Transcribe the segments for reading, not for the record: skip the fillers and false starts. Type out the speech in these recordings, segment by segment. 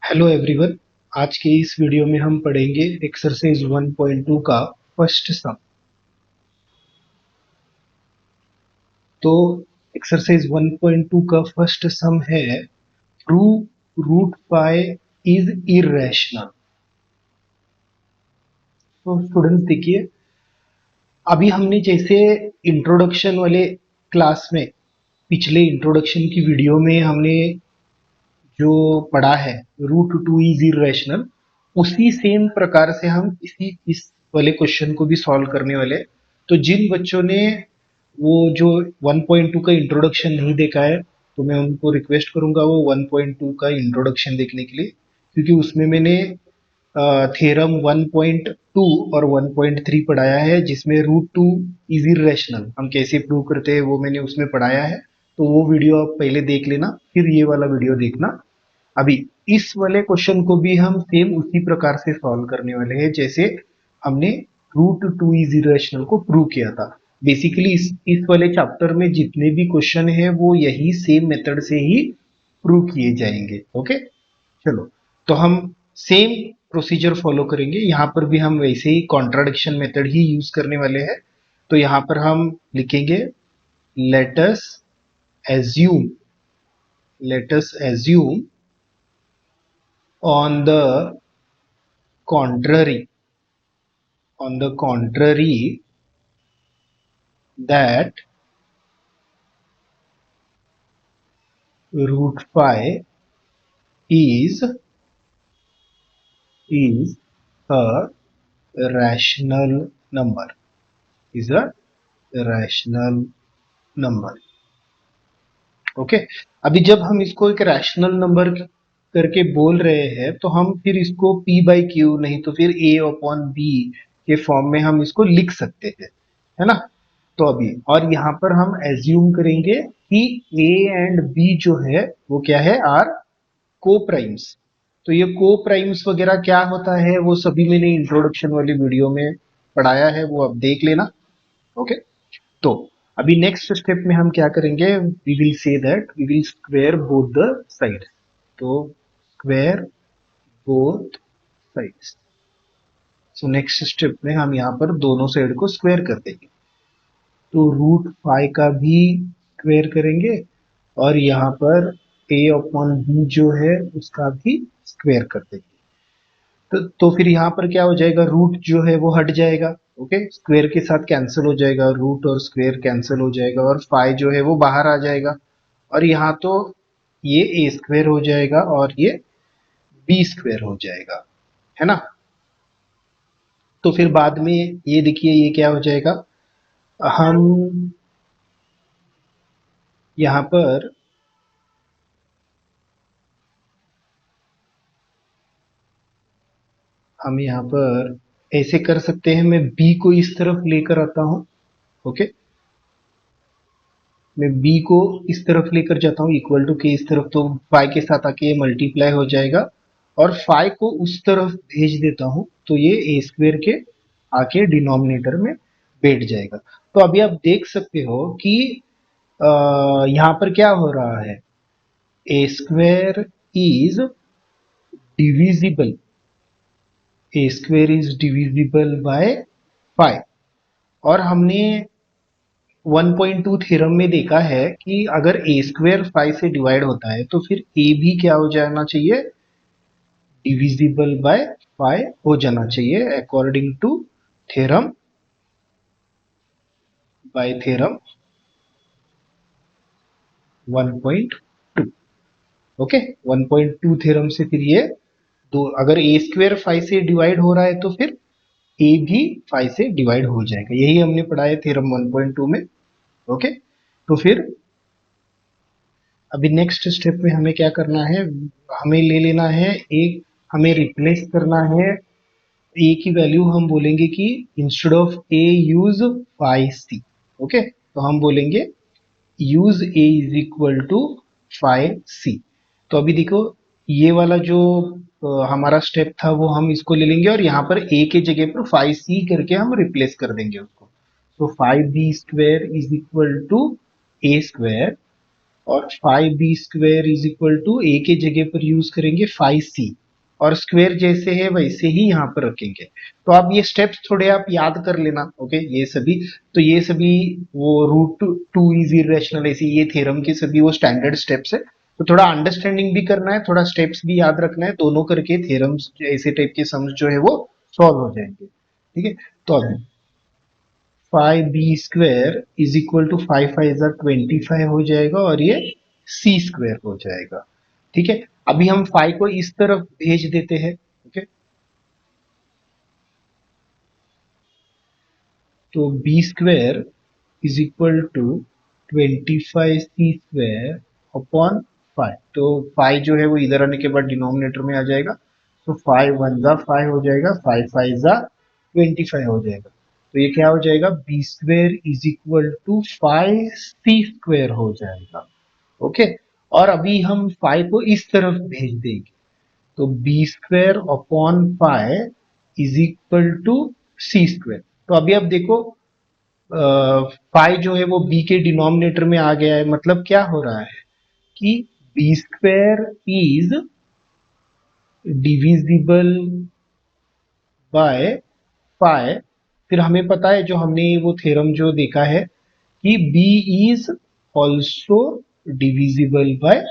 Hello everyone. आज के इस वीडियो में हम पढ़ेंगे एक्सरसाइज 1.2 का फर्स्ट सम। तो एक्सरसाइज 1.2 का फर्स्ट सम है prove root pi is irrational. तो स्टूडेंट्स देखिए, अभी हमने जैसे इंट्रोडक्शन वाले क्लास में, पिछले इंट्रोडक्शन की वीडियो में हमने जो पढ़ा है रूट टू इज इरेशनल, उसी सेम प्रकार से हम इस वाले क्वेश्चन को भी सॉल्व करने वाले हैं। तो जिन बच्चों ने वो जो 1.2 का इंट्रोडक्शन नहीं देखा है, तो मैं उनको रिक्वेस्ट करूंगा वो 1.2 का इंट्रोडक्शन देखने के लिए, क्योंकि उसमें मैंने थ्योरम 1.2 और 1.3 पढ़ाया है, जिसमें रूट टू इज इरेशनल हम कैसे प्रूव करते हैं वो मैंने उसमें पढ़ाया है। तो वो वीडियो आप पहले देख लेना, फिर ये वाला वीडियो देखना। अभी इस वाले क्वेश्चन को भी हम सेम उसी प्रकार से सॉल्व करने वाले हैं जैसे हमने रूट टू इज इरेशनल को प्रूव किया था। बेसिकली इस वाले चैप्टर में जितने भी क्वेश्चन है वो यही सेम मेथड से ही प्रूव किए जाएंगे। ओके, चलो। तो हम सेम प्रोसीजर फॉलो करेंगे, यहाँ पर भी हम वैसे ही कॉन्ट्राडिक्शन मेथड ही यूज करने वाले हैं। तो यहाँ पर हम लिखेंगे let us assume, let us assume on the contrary, on the contrary that root phi is is a rational number, is a rational number. Okay, अभी जब हम इसको एक रैशनल नंबर करके बोल रहे हैं तो हम फिर इसको p बाई क्यू नहीं तो फिर a अपॉन b के फॉर्म में हम इसको लिख सकते हैं, है ना। तो अभी और यहाँ पर हम एज्यूम करेंगे कि a एंड b जो है वो क्या है, आर को प्राइम्स। तो ये को प्राइम्स वगैरह क्या होता है वो सभी मैंने इंट्रोडक्शन वाली वीडियो में पढ़ाया है, वो आप देख लेना। ओके, तो अभी नेक्स्ट स्टेप में हम क्या करेंगे, we will say that we will square both the sides. तो square both sides. So next step में हम यहाँ पर दोनों साइड को स्क्वेयर कर देंगे। तो रूट फाइव का भी स्क्वेयर करेंगे और यहाँ पर a अपॉन बी जो है उसका भी स्क्वेयर कर देंगे। तो फिर यहाँ पर क्या हो जाएगा, रूट जो है वो हट जाएगा। ओके, स्क्वेयर के साथ कैंसिल हो जाएगा, रूट और स्क्वेयर कैंसिल हो जाएगा और फाइव जो है वो बाहर आ जाएगा। और यहाँ तो ये ए स्क्वेयर हो जाएगा और ये बी स्क्वेयर हो जाएगा, है ना। तो फिर बाद में ये देखिए ये क्या हो जाएगा, हम यहाँ पर हम यहाँ पर ऐसे कर सकते हैं, मैं बी को इस तरफ लेकर आता हूँ। ओके, मैं b को इस तरफ लेकर जाता हूँ इक्वल टू के इस तरफ, तो फाइव के साथ आके ये मल्टीप्लाई हो जाएगा और फाइव को उस तरफ भेज देता हूँ तो ये ए स्क्वेयर के आके डिनोमिनेटर में बैठ जाएगा। तो अभी आप देख सकते हो कि यहाँ पर क्या हो रहा है, a square is divisible, a square is divisible by five. और हमने 1.2 थ्योरम में देखा है कि अगर ए स्क्वेयर 5 से डिवाइड होता है तो फिर ए भी क्या हो जाना चाहिए, डिविजिबल बाय 5 हो जाना चाहिए, according to theorem, by theorem 1.2। Okay, 1.2 theorem से फिर ये दो, अगर ए स्क्वेयर 5 से डिवाइड हो रहा है तो फिर ए भी 5 से डिवाइड हो जाएगा, यही हमने पढ़ा है थ्योरम 1.2 में। ओके, तो फिर अभी नेक्स्ट स्टेप में हमें क्या करना है, हमें ले लेना है एक, हमें रिप्लेस करना है ए की वैल्यू, हम बोलेंगे कि instead of A use five C. Okay, तो हम बोलेंगे use A is equal to five C. तो अभी देखो ये वाला जो हमारा स्टेप था वो हम इसको ले लेंगे और यहाँ पर ए के जगह पर फाइव सी करके हम रिप्लेस कर देंगे उसको। तो five B square is equal to A square और 5b² is equal to a के जगह पर यूज करेंगे 5c, और स्क्वायर जैसे है वैसे ही यहाँ पर रखेंगे। तो आप ये स्टेप्स थोड़े आप याद कर लेना। ओके, ये सभी वो रूट 2 इज इरेशनल ऐसे ये थ्योरम के सभी वो स्टैंडर्ड स्टेप्स है। तो थोड़ा अंडरस्टैंडिंग भी करना है, थोड़ा स्टेप्स भी याद रखना है, दोनों करके थ्योरम्स ऐसे टाइप के सम्स जो है वो सॉल्व हो जाएंगे। ठीक है, तो अभी 5b² इज इक्वल टू 5×5 = 25 हो जाएगा, और ये c² हो जाएगा। ठीक है, अभी हम 5 को इस तरफ भेज देते हैं। ओके, तो b² is equal to 25c² upon 5। तो 5 जो है वो इधर आने के बाद डिनोमिनेटर में आ जाएगा, तो 5×1 = 5 हो जाएगा, 5×5 = 25 हो जाएगा। तो ये क्या हो जाएगा, b² is equal to 5c² हो जाएगा। ओके, और अभी हम 5 को इस तरफ भेज देंगे, तो b² upon 5 is equal to c²। तो अभी आप देखो, पाई जो है वो b के डिनोमिनेटर में आ गया है, मतलब क्या हो रहा है कि b² is divisible by pi. फिर हमें पता है, जो हमने वो थ्योरम जो देखा है कि b is also divisible by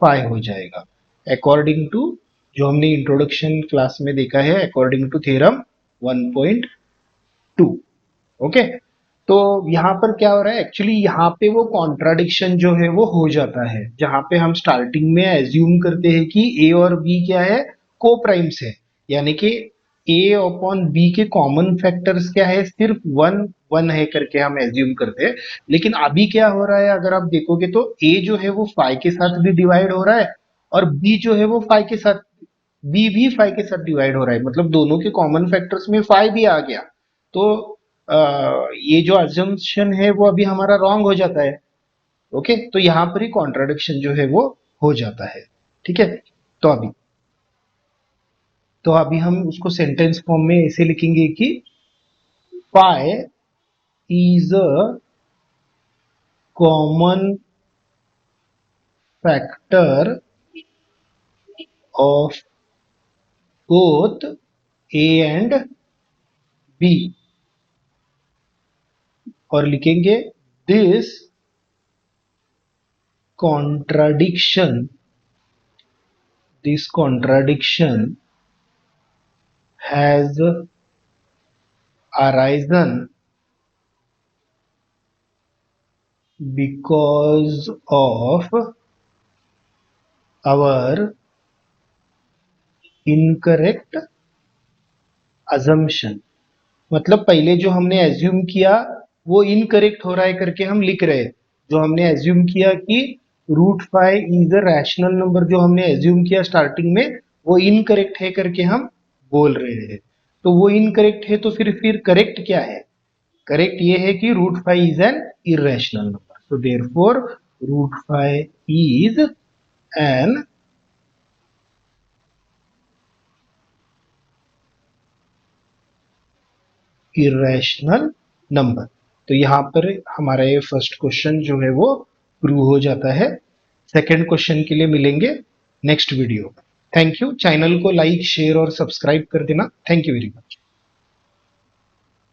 pi हो जाएगा, अकॉर्डिंग टू जो हमने इंट्रोडक्शन क्लास में देखा है, अकॉर्डिंग टू थ्योरम 1.2। ओके, तो यहाँ पर क्या हो रहा है, एक्चुअली यहाँ पे वो कॉन्ट्राडिक्शन जो है वो हो जाता है, जहां पे हम स्टार्टिंग में एज्यूम करते हैं कि ए और बी क्या है, को प्राइम्स है, यानी कि ए अपॉन बी के कॉमन फैक्टर्स क्या है, सिर्फ 1 है करके हम एज्यूम करते हैं। लेकिन अभी क्या हो रहा है, अगर आप देखोगे तो ए जो है वो 5 के साथ भी डिवाइड हो रहा है, और बी जो है वो 5 के साथ, बी भी 5 के साथ डिवाइड हो रहा है, मतलब दोनों के कॉमन फैक्टर्स में 5 भी आ गया। तो ये जो अजम्पशन है वो अभी हमारा रॉन्ग हो जाता है। ओके, तो यहाँ पर ही कॉन्ट्राडिक्शन जो है वो हो जाता है। ठीक है, तो अभी हम उसको सेंटेंस फॉर्म में ऐसे लिखेंगे कि pi is a common factor of both A and B, और लिखेंगे this contradiction has arisen because of our incorrect assumption। मतलब पहले जो हमने एज्यूम किया वो इनकरेक्ट हो रहा है करके हम लिख रहे हैं। जो हमने एज्यूम किया कि √5 इज अ रैशनल नंबर, जो हमने एज्यूम किया स्टार्टिंग में, वो इनकरेक्ट है करके हम बोल रहे हैं। तो वो इनकरेक्ट है, तो फिर करेक्ट क्या है, करेक्ट ये है कि √5 is an irrational number, so therefore √5 is an irrational number. तो यहाँ पर हमारा ये फर्स्ट क्वेश्चन जो है वो प्रूव हो जाता है। सेकंड क्वेश्चन के लिए मिलेंगे नेक्स्ट वीडियो में। थैंक यू, चैनल को लाइक शेयर और सब्सक्राइब कर देना। Thank you very much.